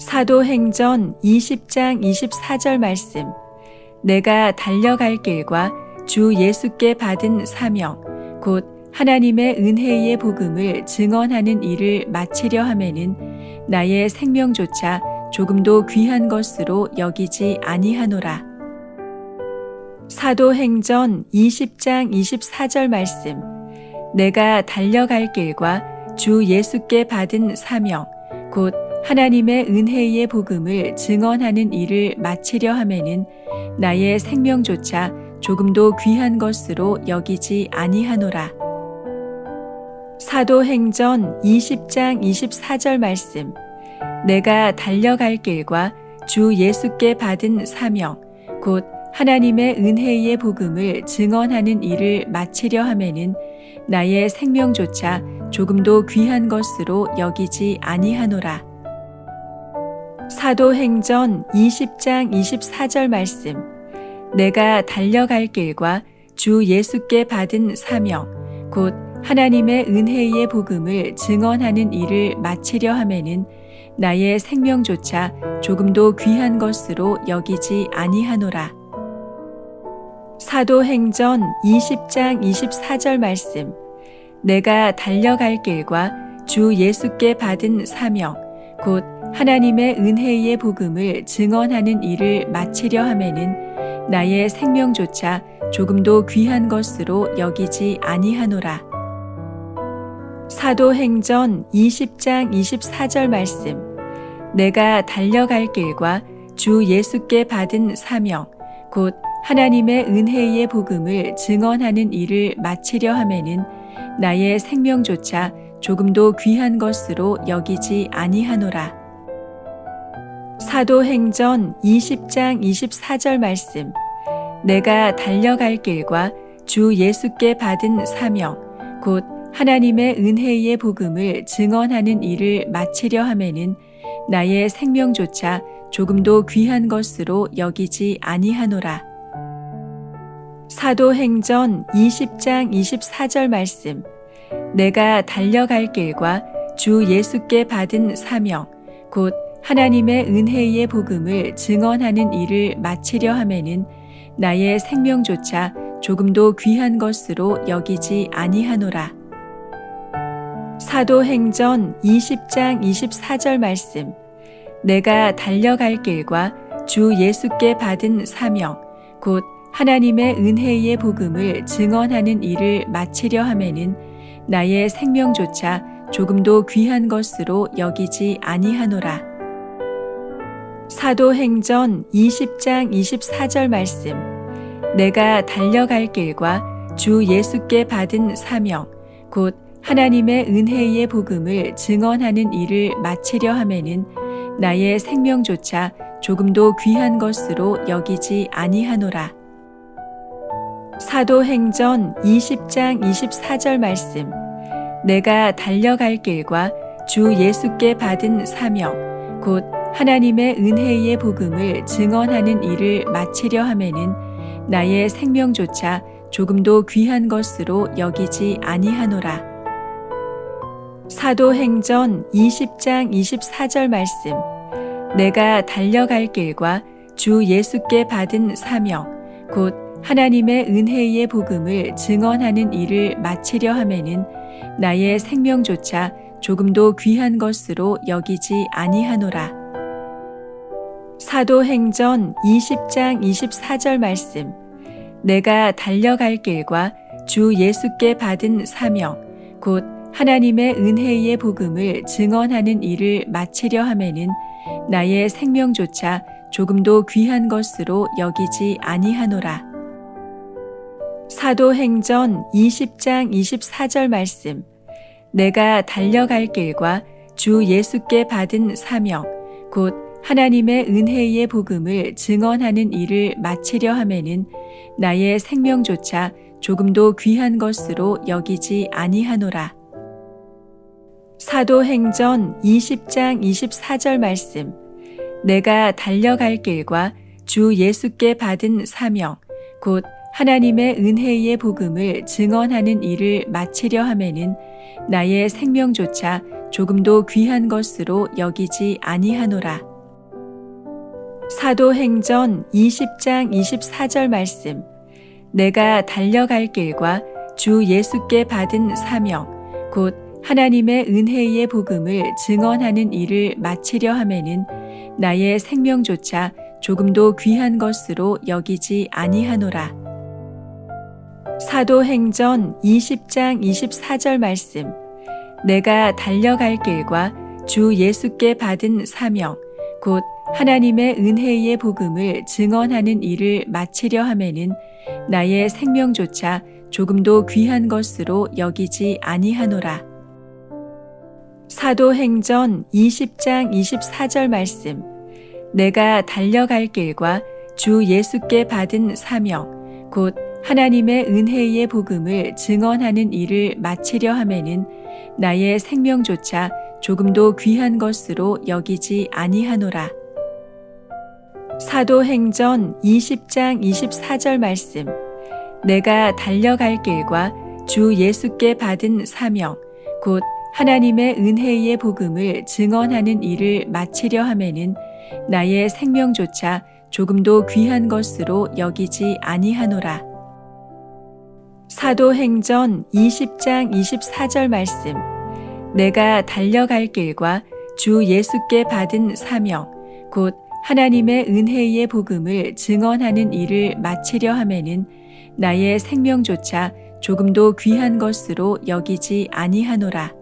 사도행전 20장 24절 말씀. 내가 달려갈 길과 주 예수께 받은 사명, 곧 하나님의 은혜의 복음을 증언하는 일을 마치려 하매는 나의 생명조차 조금도 귀한 것으로 여기지 아니하노라. 사도행전 20장 24절 말씀. 내가 달려갈 길과 주 예수께 받은 사명, 곧 하나님의 은혜의 복음을 증언하는 일을 마치려 하매는 나의 생명조차 조금도 귀한 것으로 여기지 아니하노라. 사도행전 20장 24절 말씀. 내가 달려갈 길과 주 예수께 받은 사명, 곧 하나님의 은혜의 복음을 증언하는 일을 마치려 하매는 나의 생명조차 조금도 귀한 것으로 여기지 아니하노라. 사도행전 20장 24절 말씀. 내가 달려갈 길과 주 예수께 받은 사명, 곧 하나님의 은혜의 복음을 증언하는 일을 마치려 하매는 나의 생명조차 조금도 귀한 것으로 여기지 아니하노라. 사도행전 20장 24절 말씀. 내가 달려갈 길과 주 예수께 받은 사명, 곧 하나님의 은혜의 복음을 증언하는 일을 마치려 하매는 나의 생명조차 조금도 귀한 것으로 여기지 아니하노라. 사도행전 20장 24절 말씀. 내가 달려갈 길과 주 예수께 받은 사명, 곧 하나님의 은혜의 복음을 증언하는 일을 마치려 하매는 나의 생명조차 조금도 귀한 것으로 여기지 아니하노라. 사도행전 20장 24절 말씀. 내가 달려갈 길과 주 예수께 받은 사명, 곧 하나님의 은혜의 복음을 증언하는 일을 마치려 하매는 나의 생명조차 조금도 귀한 것으로 여기지 아니하노라. 사도행전 20장 24절 말씀. 내가 달려갈 길과 주 예수께 받은 사명, 곧 하나님의 은혜의 복음을 증언하는 일을 마치려 하매는 나의 생명조차 조금도 귀한 것으로 여기지 아니하노라. 사도행전 20장 24절 말씀. 내가 달려갈 길과 주 예수께 받은 사명, 곧 하나님의 은혜의 복음을 증언하는 일을 마치려 하매는 나의 생명조차 조금도 귀한 것으로 여기지 아니하노라. 사도행전 20장 24절 말씀. 내가 달려갈 길과 주 예수께 받은 사명, 곧 하나님의 은혜의 복음을 증언하는 일을 마치려 하매는 나의 생명조차 조금도 귀한 것으로 여기지 아니하노라. 사도행전 20장 24절 말씀. 내가 달려갈 길과 주 예수께 받은 사명, 곧 하나님의 은혜의 복음을 증언하는 일을 마치려 하매는 나의 생명조차 조금도 귀한 것으로 여기지 아니하노라. 사도행전 20장 24절 말씀. 내가 달려갈 길과 주 예수께 받은 사명, 곧 하나님의 은혜의 복음을 증언하는 일을 마치려 하매는 나의 생명조차 조금도 귀한 것으로 여기지 아니하노라. 사도행전 20장 24절 말씀. 내가 달려갈 길과 주 예수께 받은 사명, 곧 하나님의 은혜의 복음을 증언하는 일을 마치려 하매는 나의 생명조차 조금도 귀한 것으로 여기지 아니하노라. 사도행전 20장 24절 말씀. 내가 달려갈 길과 주 예수께 받은 사명, 곧 하나님의 은혜의 복음을 증언하는 일을 마치려 하매는 나의 생명조차 조금도 귀한 것으로 여기지 아니하노라. 사도행전 20장 24절 말씀. 내가 달려갈 길과 주 예수께 받은 사명, 곧 하나님의 은혜의 복음을 증언하는 일을 마치려 하매는 나의 생명조차 조금도 귀한 것으로 여기지 아니하노라. 사도행전 20장 24절 말씀. 내가 달려갈 길과 주 예수께 받은 사명, 곧 하나님의 은혜의 복음을 증언하는 일을 마치려 하매는 나의 생명조차 조금도 귀한 것으로 여기지 아니하노라. 사도행전 20장 24절 말씀. 내가 달려갈 길과 주 예수께 받은 사명, 곧 하나님의 은혜의 복음을 증언하는 일을 마치려 하매는 나의 생명조차 조금도 귀한 것으로 여기지 아니하노라. 사도행전 20장 24절 말씀. 내가 달려갈 길과 주 예수께 받은 사명, 곧 하나님의 은혜의 복음을 증언하는 일을 마치려 하매는 나의 생명조차 조금도 귀한 것으로 여기지 아니하노라. 사도행전 20장 24절 말씀. 내가 달려갈 길과 주 예수께 받은 사명, 곧 하나님의 은혜의 복음을 증언하는 일을 마치려 하매는 나의 생명조차 조금도 귀한 것으로 여기지 아니하노라. 사도행전 20장 24절 말씀. 내가 달려갈 길과 주 예수께 받은 사명, 곧 하나님의 은혜의 복음을 증언하는 일을 마치려 하매는 나의 생명조차 조금도 귀한 것으로 여기지 아니하노라.